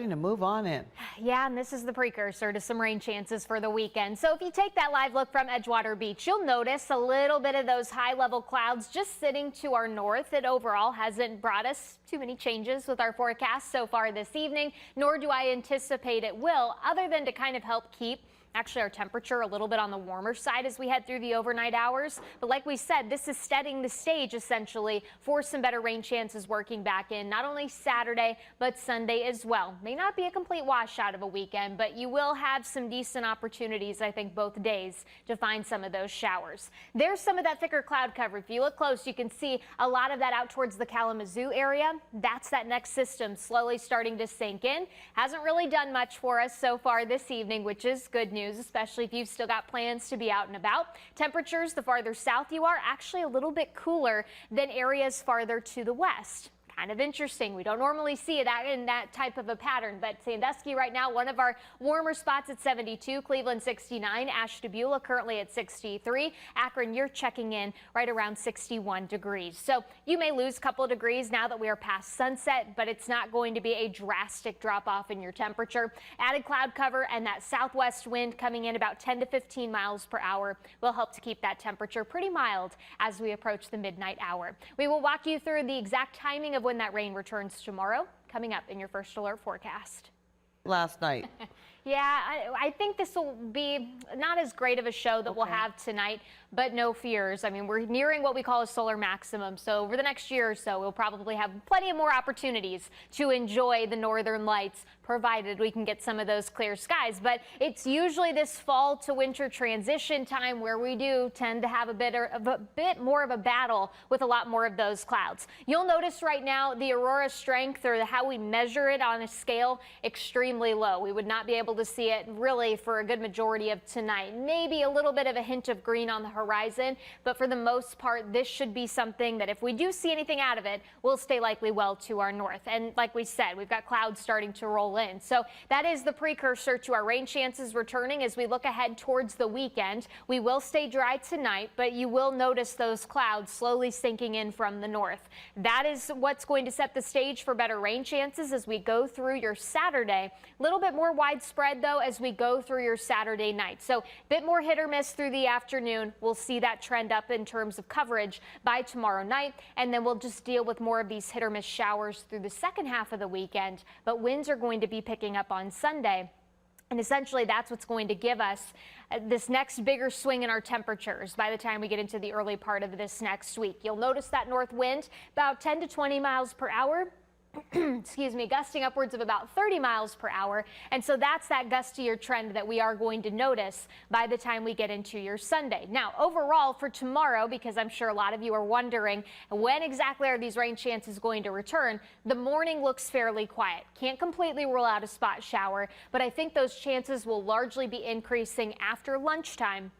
To move on in. Yeah, and this is the precursor to some rain chances for the weekend. So if you take that live look from Edgewater Beach, you'll notice a little bit of those high level clouds just sitting to our north. It overall hasn't brought us too many changes with our forecast so far this evening, nor do I anticipate it will, other than to kind of help keep actually our temperature a little bit on the warmer side as we head through the overnight hours. But like we said, this is setting the stage essentially for some better rain chances working back in not only Saturday, but Sunday as well. May not be a complete washout of a weekend, but you will have some decent opportunities, I think, both days to find some of those showers. There's some of that thicker cloud cover. If you look close, you can see a lot of that out towards the Kalamazoo area. That's that next system slowly starting to sink in. Hasn't really done much for us so far this evening, which is good news, especially if you've still got plans to be out and about. Temperatures, the farther south you are, actually a little bit cooler than areas farther to the west. Kind of interesting. We don't normally see it in that type of a pattern, but Sandusky right now, one of our warmer spots at 72, Cleveland 69, Ashtabula currently at 63, Akron, you're checking in right around 61 degrees. So you may lose a couple of degrees now that we are past sunset, but it's not going to be a drastic drop off in your temperature. Added cloud cover and that southwest wind coming in about 10 to 15 miles per hour will help to keep that temperature pretty mild as we approach the midnight hour. We will walk you through the exact timing of when that rain returns tomorrow, coming up in your first alert forecast. Last night. Yeah, I think this will be not as great of a show that we'll have tonight, but no fears. I mean, we're nearing what we call a solar maximum. So over the next year or so, we'll probably have plenty of more opportunities to enjoy the northern lights, provided we can get some of those clear skies. But it's usually this fall to winter transition time where we do tend to have a bit more of a battle with a lot more of those clouds. You'll notice right now the aurora strength, or how we measure it on a scale, extremely low. We would not be able to see it really for a good majority of tonight. Maybe a little bit of a hint of green on the horizon, but for the most part, this should be something that if we do see anything out of it, will stay likely well to our north. And like we said, we've got clouds starting to roll in. So that is the precursor to our rain chances returning as we look ahead towards the weekend. We will stay dry tonight, but you will notice those clouds slowly sinking in from the north. That is what's going to set the stage for better rain chances as we go through your Saturday. A little bit more widespread though as we go through your Saturday night. So a bit more hit or miss through the afternoon. We'll see that trend up in terms of coverage by tomorrow night, and then we'll just deal with more of these hit or miss showers through the second half of the weekend. But winds are going to be picking up on Sunday. And essentially, that's what's going to give us this next bigger swing in our temperatures by the time we get into the early part of this next week. You'll notice that north wind about 10 to 20 miles per hour. Excuse me, gusting upwards of about 30 miles per hour. And so that's that gustier trend that we are going to notice by the time we get into your Sunday. Now, overall for tomorrow, because I'm sure a lot of you are wondering when exactly are these rain chances going to return, the morning looks fairly quiet. Can't completely rule out a spot shower, but I think those chances will largely be increasing after lunchtime,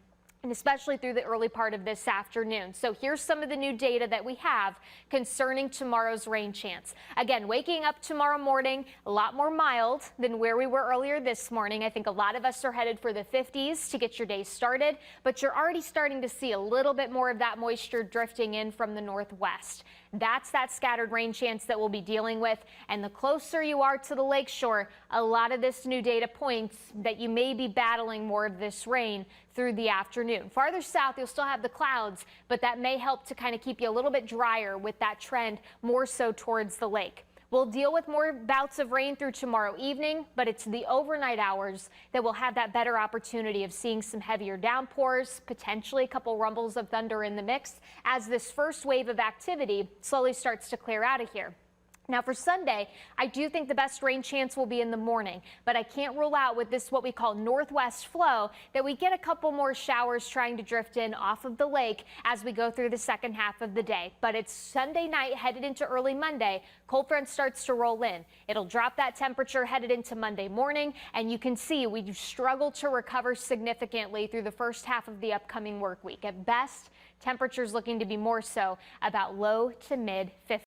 and especially through the early part of this afternoon. So here's some of the new data that we have concerning tomorrow's rain chance. Again, waking up tomorrow morning a lot more mild than where we were earlier this morning. I think a lot of us are headed for the 50s to get your day started, but you're already starting to see a little bit more of that moisture drifting in from the northwest. That's that scattered rain chance that we'll be dealing with. And the closer you are to the lakeshore, a lot of this new data points that you may be battling more of this rain through the afternoon. Farther south, you'll still have the clouds, but that may help to kind of keep you a little bit drier with that trend more so towards the lake. We'll deal with more bouts of rain through tomorrow evening, but it's the overnight hours that will have that better opportunity of seeing some heavier downpours, potentially a couple rumbles of thunder in the mix as this first wave of activity slowly starts to clear out of here. Now for Sunday, I do think the best rain chance will be in the morning, but I can't rule out with this what we call northwest flow that we get a couple more showers trying to drift in off of the lake as we go through the second half of the day. But it's Sunday night headed into early Monday. Cold front starts to roll in. It'll drop that temperature headed into Monday morning, and you can see we struggle to recover significantly through the first half of the upcoming work week. At best, temperatures looking to be more so about low to mid 50s.